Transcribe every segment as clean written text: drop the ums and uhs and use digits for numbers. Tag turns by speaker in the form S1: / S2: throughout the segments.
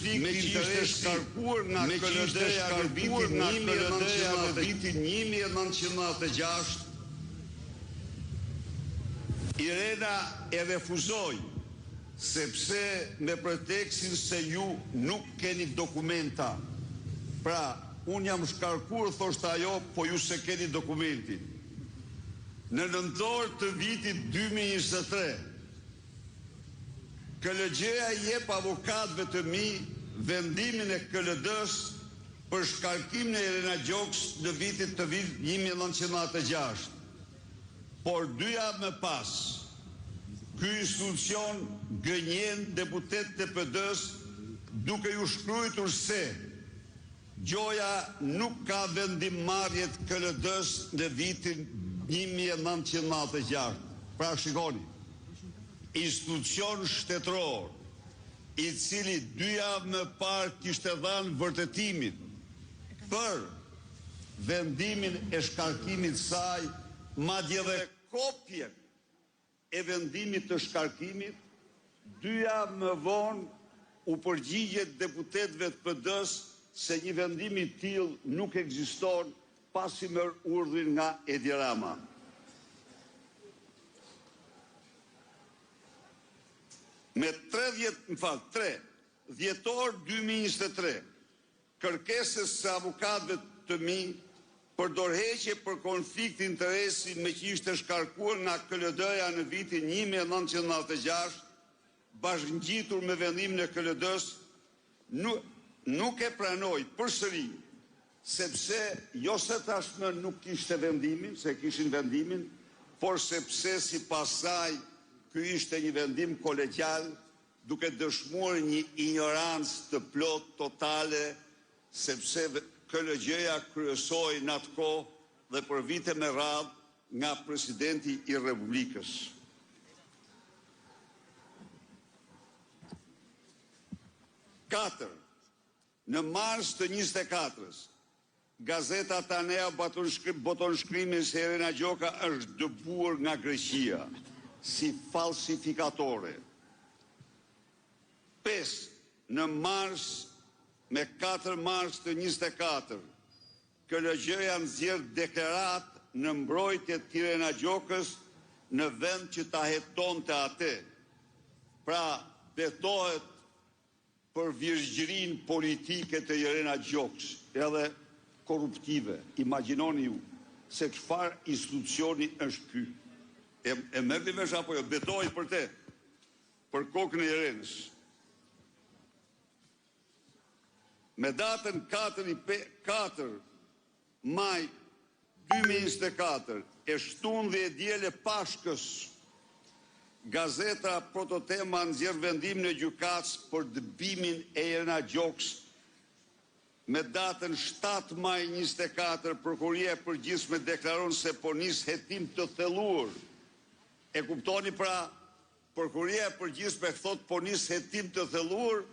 S1: konflikt interesi shkarkuar nga KLD-ja në vitin 1996, Irena e refuzoi sepse me pretekstin se ju nuk keni dokumenta. Pra, unë jam shkarkuar, thoshte ajo, po ju se keni dokumentin. Në nëntor të vitit 2023, KLG-ja I jep avokatëve të mi vendimin e KLD-s për shkarkimin e Irena Gjoks në vitin 1996. Por 2 javë më pas, ky institucion gënjen deputetët e PD-s duke ju shkruar se gjoja nuk ka vendimmarrjet KLD-s në vitin 1996. Pra shikoni, institucion shtetëror, I cili 2 javë më parë kishte dhënë vërtetimin për vendimin e shkarkimit saj, madje dhe kopjen e vendimit të shkarkimit, 2 javë më vonë u përgjigjet deputetëve të PD-s se një vendim I tillë nuk ekziston pasi merr urdhrin nga Edi Rama. Me 3 dhjetor 2023, kërkesës së avokatëve të mi për dorëheqje për konflikt interesi me që ishte shkarkuar nga KLD-ja në vitin 1996, bashkëngjitur me vendimin e KLD-s, nuk e pranoi përsëri, sepse jo se tashmë nuk kishte vendimin, se kishin vendimin, por sepse sipas saj ky ishte një vendim kolegjal, duke dëshmuar një ignorancë të plot totale, sepse KLG-ja kryesoi në atë kohë dhe për vite me radhë nga presidenti I Republikës. 4. Në mars të 24-s, Gazeta Tanea boton shkrimin se Irena Gjoka është dëbuar nga Greqia si falsifikatore. 5. Në mars, me 4 mars të 24, KLG-ja nxjerr deklarat në mbrojtje të Irena Gjokës në vend që ta hetonte atë. Pra, betohet për virgjërinë politike të Irena Gjokës, edhe korruptive. Imagjinoni ju se çfarë institucioni është ky. E merrni vesh apo jo, betohet për te, për kokën e Irenës. Me datën 4 maj 2024, e shtunë dhe e diele Pashkës, Gazeta Prototema nxjerr vendimin e gjykatës për dëbimin e Irena Gjokës. Me datën 7 maj 24, Prokuria e Përgjithshme deklaron se po nis hetim të thelluar. E kuptoni pra, Prokuria e Përgjithshme thot po nis hetim të thelluar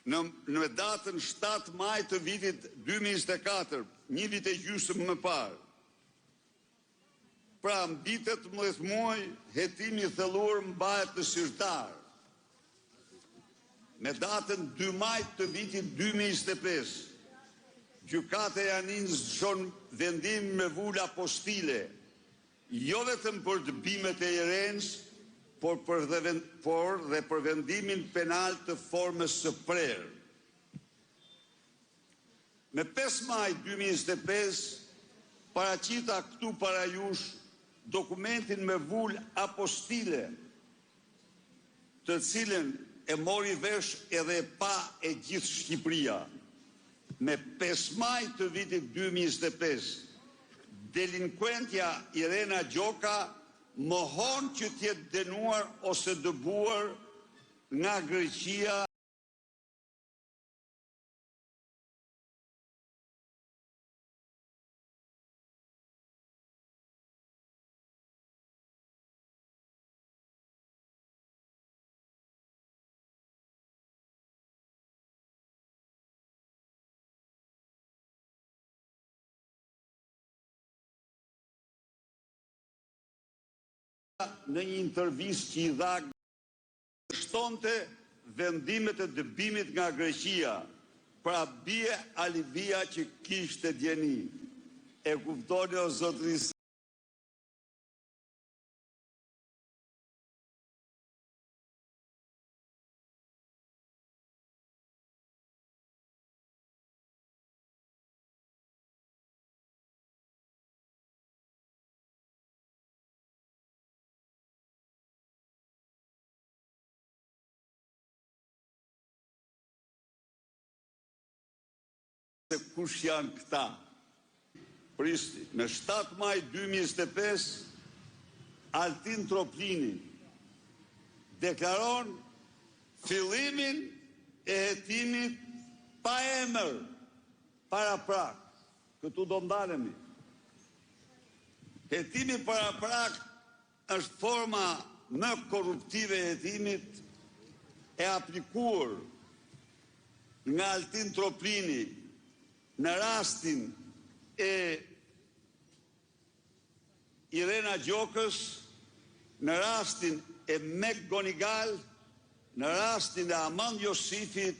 S1: në datën 7 maj të vitit 2024, një vit e gjysmë më parë. Pra, mbi 18 muaj, hetimi I thelluar mbahet të sirtar. Me datën 2 maj të vitit 2025, gjykata e Janinës çon vendim me vulë apostile, jo vetëm për dëbimet e Irenës, por dhe për vendimin penal të formës së prerë. Me 5 maj 2025, paraqita këtu para jush dokumentin me vulë apostile, të cilën e mori vesh edhe pa e gjithë Shqipëria. Me 5 maj të vitit 2025, delinkuentja Irena Gjoka mohon që t'jetë dënuar ose dëbuar nga Greqia në një intervistë që I dha shtonte vendimet e dëbimit nga Greqia, pra bie alibia që kishte djeni. E kuptoni o zotërisë. Se kush janë këta? Pristi, në 7 maj 2025, Altin Troplini deklaron fillimin e hetimit pa emër para prak. Këtu do ndalemi. Hetimi para prak është forma më korruptive e hetimit e aplikuar nga Altin Troplini në rastin e Irena Gjokës, në rastin e Mek Gonigal, në rastin e Amand Josifit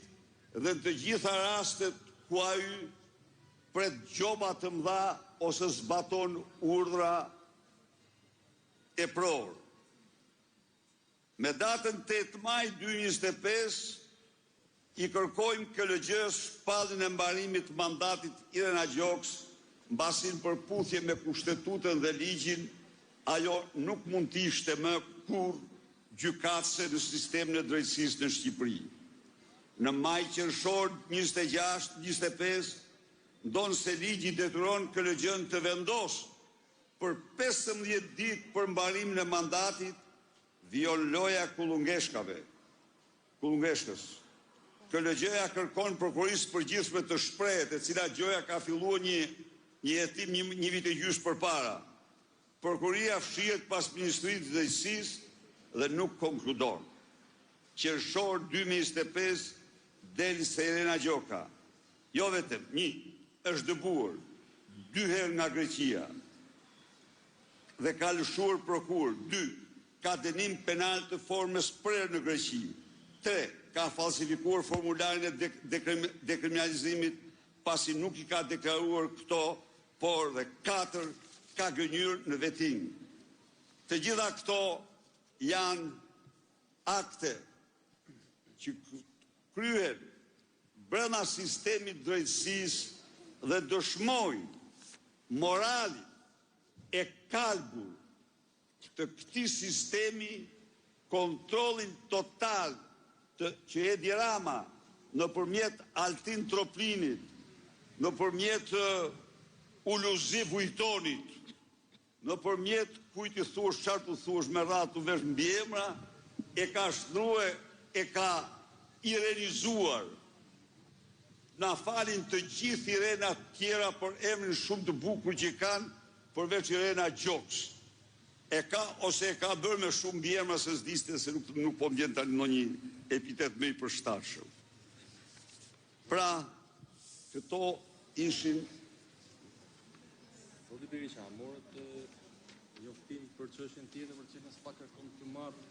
S1: dhe të gjitha rastet ku ai pret gjoba të mëdha ose zbaton urdhra e prorë. Me datën 8 maj 2025 i kërkojmë KLG-s shpalljen e mbarimit të mandatit Irena Gjokës, mbasi në përputhje me kushtetutën dhe ligjin, ajo nuk mund të ishte më kurrë gjykatëse në sistemin e drejtësisë në Shqipëri. Në maj qershor 26-25 ndonë se ligji detyron KLG-n të vendosë për 15 ditë për mbarimin e mandatit violoja Kullungeshkës. KLG-ja kërkon prokurisë përgjithshme të shprehet, e cila gjoja ka filluar një hetim një vit e gjysmë përpara. Prokuria fshihet pas Ministrisë së Drejtësisë dhe nuk konkludon. Qershor 2025 del se Irena Gjoka, jo vetëm, 1, është dëbuar 2 herë nga Greqia dhe ka lëshuar prokuror, 2, ka dënim penal të formës prerë në Greqi, 3, ka falsifikuar formularin e dekriminalizimit pasi nuk i ka deklaruar këto, por dhe 4, ka gënjur në vetim. Të gjitha këto janë akte që kryen brenda sistemit drejtësisë dhe dëshmojnë moralin e kalbur të këtij sistemi, kontrollin total që Edi Rama nëpërmjet Altin Troplinit, nëpërmjet Uluzi Vujtonit, nëpërmjet kujt i thuash çfarë të thuash me radhë të vesh mbiemra, e ka shtruar, e ka irenizuar. Na falin të gjithë Irena tjera për emrin shumë të bukur që kanë, përveç Irena Gjokës. E ka ose e ka bërë me shumë mbiemra se s'diste se nuk po m'vjen tani ndonjë epitet më i përshtatshëm. Pra, këto ishin.
S2: Zoti Berisha, morët njoftim për çështjen tjetër për cilën s'pa kërkon të marrë